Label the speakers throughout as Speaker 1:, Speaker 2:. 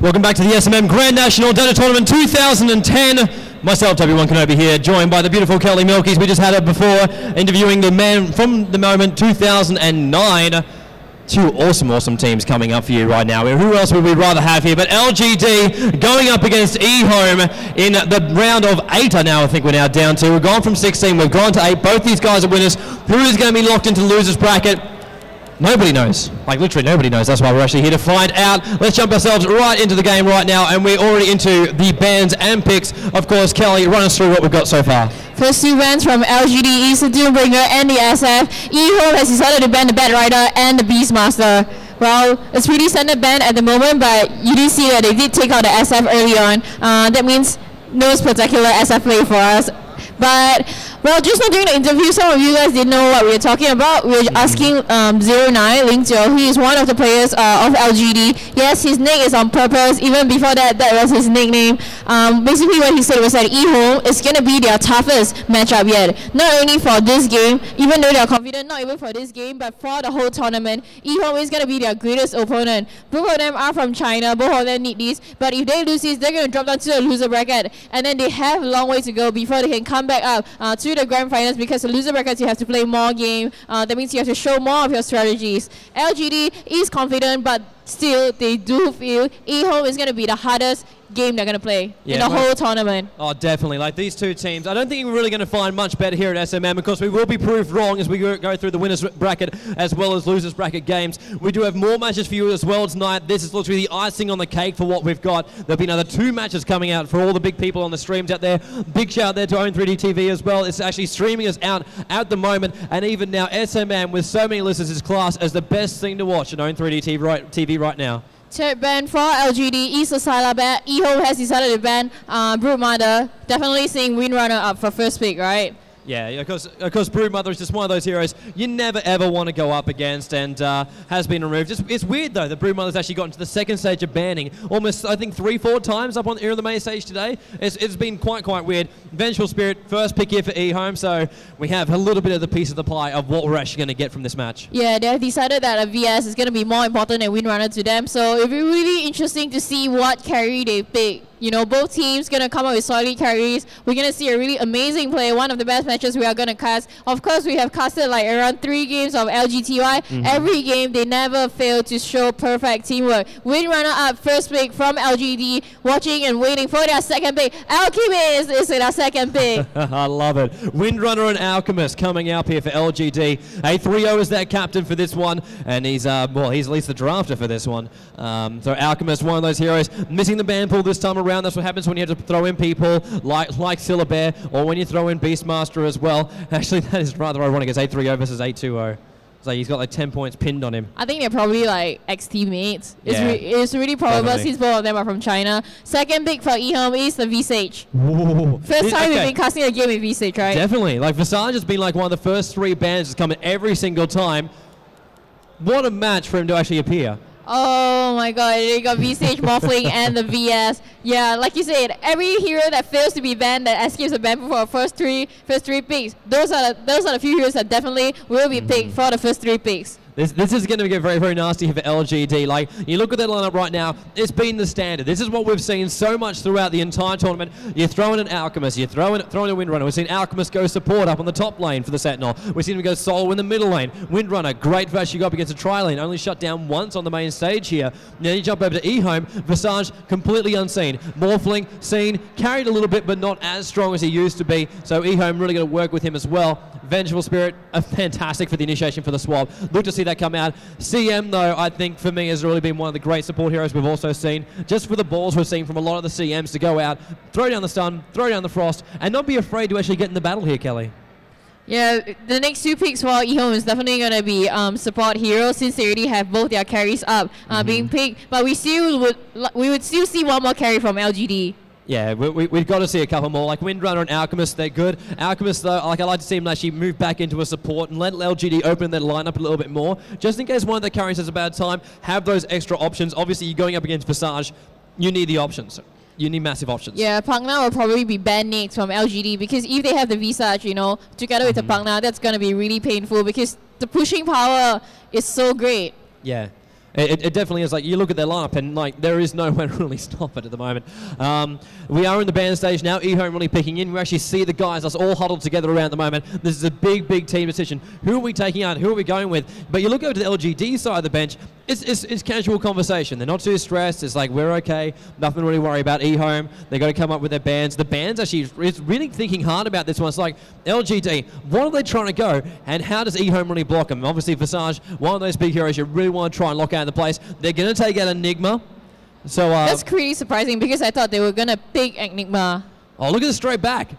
Speaker 1: Welcome back to the SMM Grand National DOTA Tournament 2010. Myself, Tobi Kenobi here, joined by the beautiful Kelly Milkies. We just had her before, interviewing the man from the moment 2009. Two awesome teams coming up for you right now. Who else would we rather have here but LGD going up against Ehome in the round of 8 now. I think we're now down to. We've gone from 16, we've gone to 8. Both these guys are winners. Who is going to be locked into the losers bracket? Nobody knows. Like, literally nobody knows. That's why we're actually here to find out. Let's jump ourselves right into the game right now, and we're already into the bans and picks. Of course, Kelly, run us through what we've got so far.
Speaker 2: First two bans from LGD is the Doombringer and the SF. Ehome has decided to ban the Bat Rider and the Beastmaster. Well, it's pretty standard ban at the moment, but you do see that they did take out the SF early on. That means no spectacular SF play for us. But, well, just now during the interview, some of you guys didn't know what we were talking about. We were asking 09, Ling Jiu. He is one of the players of LGD. Yes, his name is on purpose. Even before that, that was his nickname. Basically, what he said was that Ehome is going to be their toughest matchup yet. Not only for this game, even though they're confident, not even for this game, but for the whole tournament. Ehome is going to be their greatest opponent. Both of them are from China. Both of them need these. But if they lose this, they're going to drop down to the loser bracket. And then they have a long way to go before they can come back up to the grand finals, because the loser brackets you have to play more game. That means you have to show more of your strategies. LGD is confident, but still they do feel Ehome is going to be the hardest game they're going to play in the whole tournament.
Speaker 1: Oh, definitely. Like, these two teams, I don't think we're really going to find much better here at SMM, because we will be proved wrong as we go through the winners bracket as well as losers bracket games. We do have more matches for you as well tonight. This is literally the icing on the cake for what we've got. There'll be another 2 matches coming out for all the big people on the streams out there. Big shout out there to Own3D TV as well. It's actually streaming us out at the moment, and even now SMM with so many listeners is classed as the best thing to watch on Own3D TV right now.
Speaker 2: Third ban for LGD is the Sila ban. Ehome has decided to ban Broodmother. Definitely seeing Windrunner up for first pick, right?
Speaker 1: Yeah, because Broodmother is just one of those heroes you never ever want to go up against, and has been removed. It's weird though that Broodmother's actually gotten to the second stage of banning almost, I think, 3-4 times up on the main stage today. It's been quite weird. Vengeful Spirit, first pick here for Ehome, so we have a little bit of the piece of the pie of what we're actually going to get from this match. Yeah,
Speaker 2: they've decided that a VS is going to be more important than Windrunner to them, so it'll be really interesting to see what carry they pick. You know, both teams going to come up with solid carries. We're going to see a really amazing play, one of the best matches we are going to cast. Of course, we have casted like around 3 games of LGTY. Every game, they never fail to show perfect teamwork. Windrunner up, first pick from LGD, watching and waiting for their second pick. Alchemist is their second pick.
Speaker 1: I love it. Windrunner and Alchemist coming up here for LGD. A3O is their captain for this one, and he's well, he's at least the drafter for this one. So Alchemist, one of those heroes, missing the ban pool this time around. That's what happens when you have to throw in people like Bear, or when you throw in Beastmaster as well. Actually, that is rather ironic. It's A3O versus A2O. So he's got like 10 points pinned on him.
Speaker 2: I think they're probably like ex-teammates.
Speaker 1: Yeah,
Speaker 2: it's really probable since both of them are from China. Second pick for Ehome is the Visage. First time we've been casting a game with Visage, right?
Speaker 1: Definitely. Like, Visage has been like one of the first 3 bans that's come in every single time. What a match for him to actually appear.
Speaker 2: Oh my god, they got Visage, Morphling, and the VS. Yeah, like you said, every hero that fails to be banned, that escapes a ban for first three picks, those are the few heroes that definitely will be picked for the first 3 picks.
Speaker 1: This is going to get very nasty for LGD. Like, you look at that lineup right now, it's been the standard. This is what we've seen so much throughout the entire tournament. You throw in an Alchemist, you throw in a Windrunner. We've seen Alchemist go support up on the top lane for the Sentinel. We've seen him go solo in the middle lane. Windrunner, great verse you got up against a tri-lane, only shut down once on the main stage here. Now you jump over to Ehome, Visage completely unseen. Morphling, seen, carried a little bit, but not as strong as he used to be. So Ehome really going to work with him as well. Vengeful Spirit, fantastic for the initiation for the swap. Look to see that come out. CM, though, I think for me has really been one of the great support heroes we've also seen. Just for the balls we're seeing from a lot of the CMs to go out, throw down the stun, throw down the frost, and not be afraid to actually get in the battle here, Kelly.
Speaker 2: Yeah, the next 2 picks for Ehome is definitely going to be support heroes, since they already have both their carries up being picked. But we would still see one more carry from LGD.
Speaker 1: Yeah, we've got to see a couple more. Like Windrunner and Alchemist, they're good. Alchemist, though, like, I like to see him actually move back into a support and let LGD open their lineup a little bit more, just in case one of the carries has a bad time. Have those extra options. Obviously, you're going up against Visage. You need the options. You need massive options.
Speaker 2: Yeah, Pangna will probably be banned next from LGD, because if they have the Visage, you know, together with the Pangna, that's going to be really painful, because the pushing power is so great.
Speaker 1: Yeah. It definitely is. Like, you look at their lineup and like there is nowhere to really stop it at the moment. We are in the band stage now. Ehome really picking in. We actually see the guys us all huddled together around the moment. This is a big team decision. Who are we taking out? Who are we going with? But you look over to the LGD side of the bench. It's casual conversation. They're not too stressed. It's like, we're okay. Nothing to really worry about. Ehome, they got to come up with their bands. The bands actually is really thinking hard about this one. It's like, LGD, what are they trying to go? And how does Ehome really block them? Obviously, Visage, one of those big heroes you really want to try and lock out in the place. They're going to take out Enigma. So
Speaker 2: that's pretty surprising because I thought they were going to pick Enigma.
Speaker 1: Oh, look at the straight back.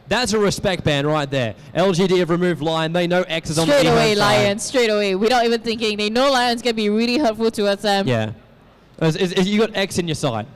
Speaker 1: That's a respect ban right there. LGD have removed Lion. They know X is on the
Speaker 2: Straight away, Lion. Straight away. Without even thinking. They know Lion's going to be really hurtful towards them.
Speaker 1: Yeah. You got X in your side.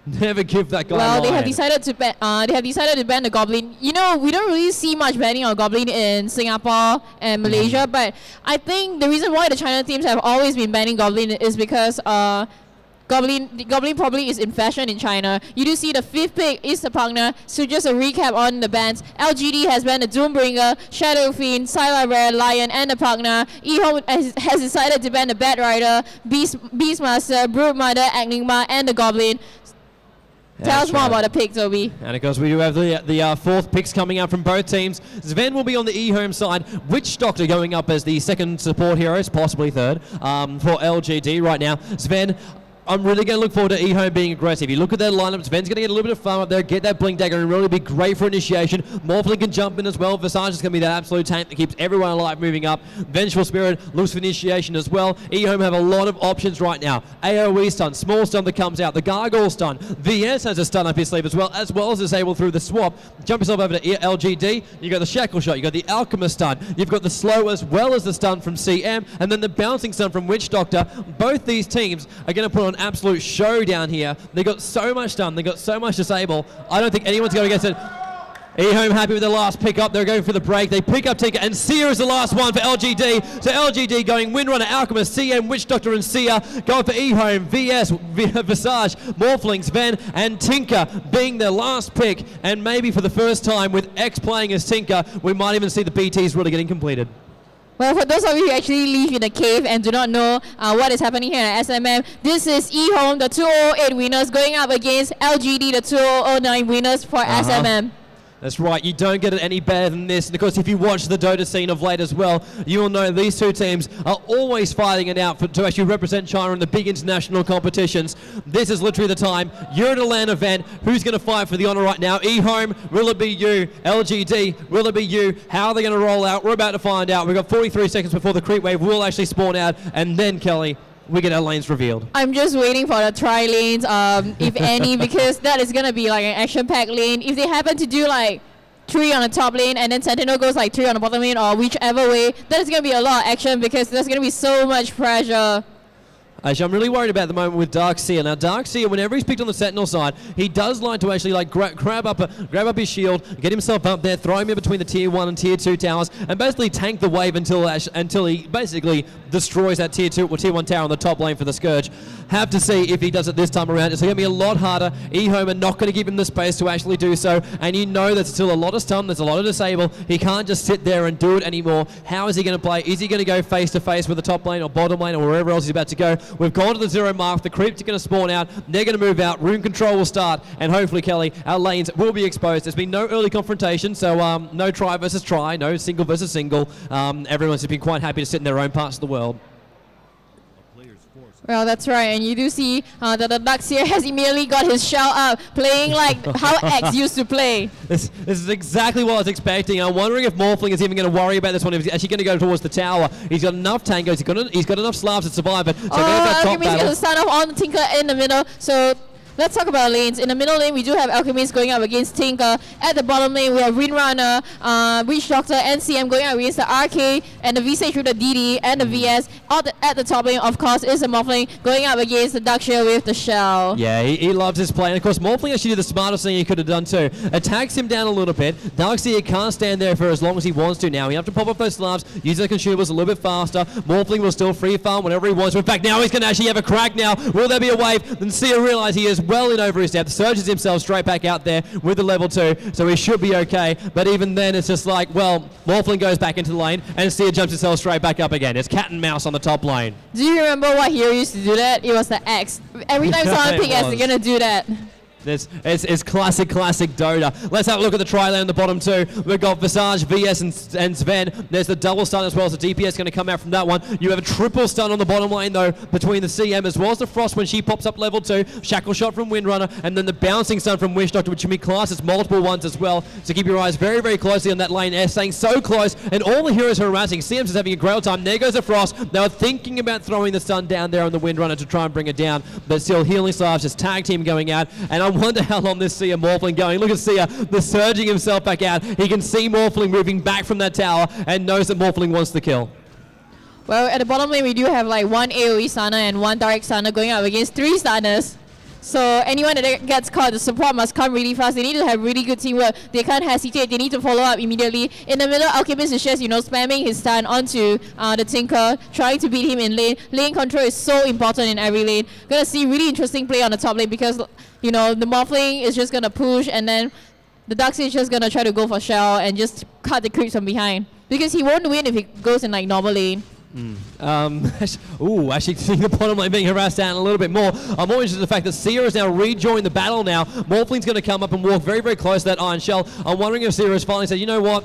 Speaker 1: Never give that guy Lion.
Speaker 2: They have decided to ban the Goblin. You know, we don't really see much banning of Goblin in Singapore and Malaysia, but I think the reason why the China teams have always been banning Goblin is because Goblin probably is in fashion in China. You do see the 5th pick is the partner. So just a recap on the bans. LGD has banned the Doombringer, Shadow Fiend, Silent Rare, Lion, and the partner. Ehome has decided to ban the Bat Rider, Beastmaster, Broodmother, Enigma, and the Goblin. Tell us more about the pick, Tobi.
Speaker 1: And of course, we do have the 4th picks coming out from both teams. Sven will be on the Ehome side. Witch Doctor going up as the 2nd support heroes, possibly 3rd, for LGD right now. Sven, I'm really going to look forward to Ehome being aggressive. You look at their lineup, Sven's going to get a little bit of fun up there, get that Blink Dagger, and really be great for initiation. Morphling can jump in as well. Visage is going to be that absolute tank that keeps everyone alive moving up. Vengeful Spirit looks for initiation as well. Ehome have a lot of options right now. AoE stun, small stun that comes out, the Gargoyle stun. VS has a stun up his sleeve as well as disable through the swap. Jump yourself over to LGD. You got the Shackle Shot, you got the Alchemist stun. You've got the slow as well as the stun from CM, and then the bouncing stun from Witch Doctor. Both these teams are going to put on absolute show down here. They got so much done. They got so much disable. I don't think anyone's going against it. Ehome happy with the last pick up. They're going for the break. They pick up Tinker, and Sia is the last one for LGD. So LGD going Windrunner, Alchemist, CM, Witch Doctor, and Sia. Going for Ehome, VS, Visage, Morphling, Sven, and Tinker being their last pick. And maybe for the first time with X playing as Tinker, we might even see the BTs really getting completed.
Speaker 2: Well, for those of you who actually live in a cave and do not know what is happening here at SMM, this is Ehome, the 2008 winners, going up against LGD, the 2009 winners for SMM.
Speaker 1: That's right, you don't get it any better than this. And of course, if you watch the DOTA scene of late as well, you will know these two teams are always fighting it out to actually represent China in the big international competitions. This is literally the time. You're at a LAN event. Who's going to fight for the honor right now? Ehome, will it be you? LGD, will it be you? How are they going to roll out? We're about to find out. We've got 43 seconds before the creep wave will actually spawn out. And then, Kelly, we get our lanes revealed.
Speaker 2: I'm just waiting for the tri lanes, if any, because that is going to be like an action-packed lane. If they happen to do like 3 on the top lane and then Sentinel goes like 3 on the bottom lane or whichever way, that is going to be a lot of action because there's going to be so much pressure.
Speaker 1: Actually, I'm really worried about the moment with Darkseer. Now, Darkseer, whenever he's picked on the Sentinel side, he does like to actually like grab up his shield, get himself up there, throw him in between the tier 1 and tier 2 towers, and basically tank the wave until he basically destroys that tier 2 or tier 1 tower on the top lane for the Scourge. Have to see if he does it this time around. It's going to be a lot harder. Ehome are not going to give him the space to actually do so, and you know there's still a lot of stun, there's a lot of disable. He can't just sit there and do it anymore. How is he going to play? Is he going to go face to face with the top lane or bottom lane or wherever else he's about to go? We've gone to the 0 mark. The creeps are going to spawn out. They're going to move out. Rune control will start, and hopefully, Kelly, our lanes will be exposed. There's been no early confrontation, so no try versus try, no single versus single. Everyone's been quite happy to sit in their own parts of the world.
Speaker 2: Well, that's right, and you do see that the Darkseer has immediately got his shell up, playing like how X used to play.
Speaker 1: This is exactly what I was expecting. I'm wondering if Morphling is even going to worry about this one. If he's actually going to go towards the tower. He's got enough tangos. He's got enough Slavs to survive it. So there's that top battle.
Speaker 2: Going to start off on Tinker in the middle. So let's talk about lanes. In the middle lane, we do have Alchemist going up against Tinker. At the bottom lane, we have Windrunner, Witch Doctor, and CM going up against the RK, and the VSage with the DD, and the VS. At the top lane, of course, is the Morphling going up against the Darkseer with the Shell.
Speaker 1: Yeah, he loves his play. And of course, Morphling actually did the smartest thing he could have done too. Attacks him down a little bit. Darkseer can't stand there for as long as he wants to now. You have to pop up those Slavs, use the consumables a little bit faster. Morphling will still free farm whenever he wants to. In fact, now he's going to actually have a crack now. Will there be a wave? Then Sia realize he is gets well in over his depth, surges himself straight back out there with the level 2, so he should be okay. But even then, it's just like, well, Morphling goes back into the lane, and Sia jumps himself straight back up again. It's cat and mouse on the top lane.
Speaker 2: Do you remember what hero used to do that? It was the X. Every time someone pick X, they're going to do that.
Speaker 1: It's classic Dota. Let's have a look at the tri-lane on the bottom 2. We've got Visage, VS, and Sven. There's the double stun as well as the DPS going to come out from that one. You have a triple stun on the bottom lane, though, between the CM as well as the Frost when she pops up level 2. Shackle shot from Windrunner, and then the bouncing stun from Wish Doctor, which can be classed as multiple ones as well. So keep your eyes very, very closely on that lane. S staying so close, and all the heroes are harassing. CM's is having a great old time. There goes the Frost. They were thinking about throwing the stun down there on the Windrunner to try and bring it down, but still Healing Slash, just tag team going out, and I wonder how long this Sia Morphling going. Look at Sia, the surging himself back out. He can see Morphling moving back from that tower and knows that Morphling wants the kill.
Speaker 2: Well, at the bottom lane, we do have like 1 AoE stunner and 1 direct stunner going up against 3 stunners. So anyone that gets caught, the support must come really fast. They need to have really good teamwork. They can't hesitate. They need to follow up immediately. In the middle, Alchemist is just, spamming his stun onto the Tinker, trying to beat him in lane. Lane control is so important in every lane. Gonna see really interesting play on the top lane because, the Morphling is just gonna push, and then the Darkseid is just gonna try to go for Shell and just cut the creeps from behind. Because he won't win if he goes in like normal lane.
Speaker 1: Actually seeing the bottom lane being harassed down a little bit more. I'm more interested in the fact that Sia has now rejoined the battle now. Morphling's going to come up and walk very, very close to that Iron Shell. I'm wondering if Sia has finally said, you know what?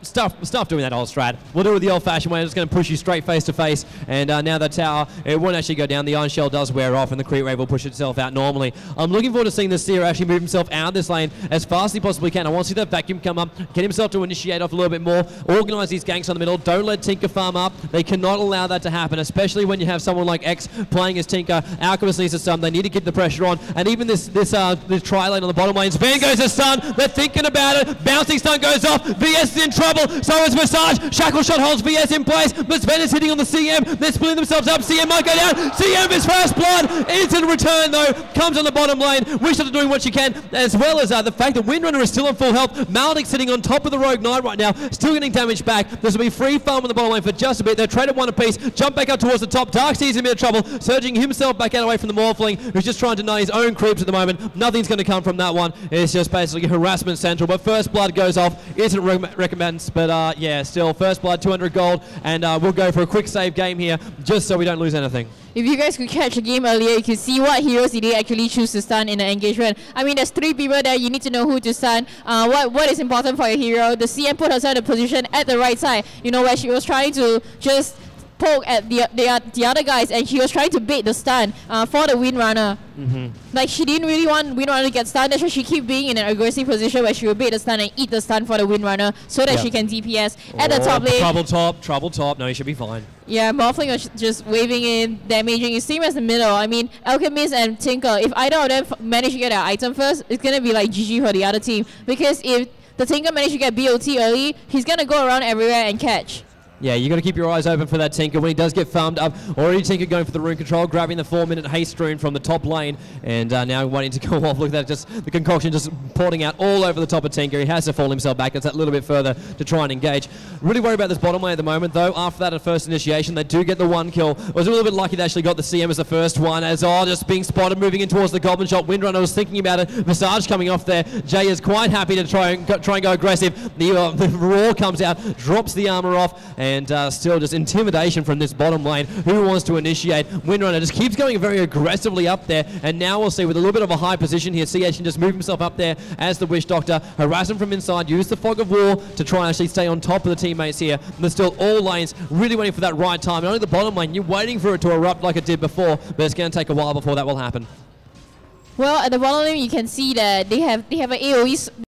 Speaker 1: Stop doing that old strat. We'll do it the old-fashioned way. I'm just going to push you straight face to face. And now the tower, it won't actually go down. The Iron Shell does wear off, and the creep wave will push itself out normally. I'm looking forward to seeing the Sia actually move himself out of this lane as fast as he possibly can. I want to see that vacuum come up, get himself to initiate off a little bit more, organize these ganks on the middle. Don't let Tinker farm up. They cannot allow that to happen, especially when you have someone like X playing as Tinker. Alchemist needs to stun. They need to keep the pressure on. And even this tri lane on the bottom lane. Sven goes to stun. They're thinking about it. Bouncing stun goes off. VS is in trouble. So is Visage. Shackle shot holds VS in place, but Sven is hitting on the CM. They're splitting themselves up. CM might go down. CM is first blood. Instant return, though. Comes on the bottom lane. Wish are doing what she can, as well as the fact that Windrunner is still on full health. Maldic sitting on top of the Rogue Knight right now, still getting damage back. This will be free farm on the bottom lane for just a bit. They're traded one apiece. Jump back up towards the top. Darkseid's in a bit of trouble, surging himself back out away from the Morphling, who's just trying to deny his own creeps at the moment. Nothing's going to come from that one. It's just basically harassment central, but first blood goes off. Isn't recommends, but yeah, still first blood, 200 gold, and we'll go for a quick save game here, just so we don't lose anything.
Speaker 2: If you guys could catch a game earlier, you could see what heroes did they actually choose to stun in the engagement. I mean, there's 3 people there. You need to know who to stun. What is important for your hero? The CM put herself in a position at the right side, where she was trying to just poke at the other guys, and she was trying to bait the stun for the Windrunner. Like, she didn't really want Windrunner to get stunned. That's why she keep being in an aggressive position where she will bait the stun and eat the stun for the Windrunner so that she can DPS at the top lane.
Speaker 1: Trouble top. No, he should be fine.
Speaker 2: Yeah, Morphling was just waving in, damaging. It's same as the middle. I mean, Alchemist and Tinker, if either of them manage to get their item first, it's going to be like GG for the other team. Because if the Tinker managed to get BOT early, he's going to go around everywhere and catch.
Speaker 1: Yeah, you got to keep your eyes open for that Tinker when he does get farmed up. Already Tinker going for the rune control, grabbing the 4-minute haste rune from the top lane, and now wanting to go off. Look at that, just the concoction just porting out all over the top of Tinker. He has to fall himself back. That's that little bit further to try and engage. Really worried about this bottom lane at the moment, though. After that, at first initiation, they do get the 1 kill. It was a little bit lucky they actually got the CM as the first one, as just being spotted, moving in towards the Goblin shot. Windrunner was thinking about it. Visage coming off there. Jay is quite happy to try and go aggressive. The roar comes out, drops the armor off, and still just intimidation from this bottom lane. Who wants to initiate? Windrunner just keeps going very aggressively up there, and now we'll see with a little bit of a high position here, CH can just move himself up there as the Wish Doctor, harass him from inside, use the Fog of War to try and actually stay on top of the teammates here. And there's still all lanes really waiting for that right time. And only the bottom lane, you're waiting for it to erupt like it did before, but it's going to take a while before that will happen.
Speaker 2: Well, at the bottom lane, you can see that they have an AoE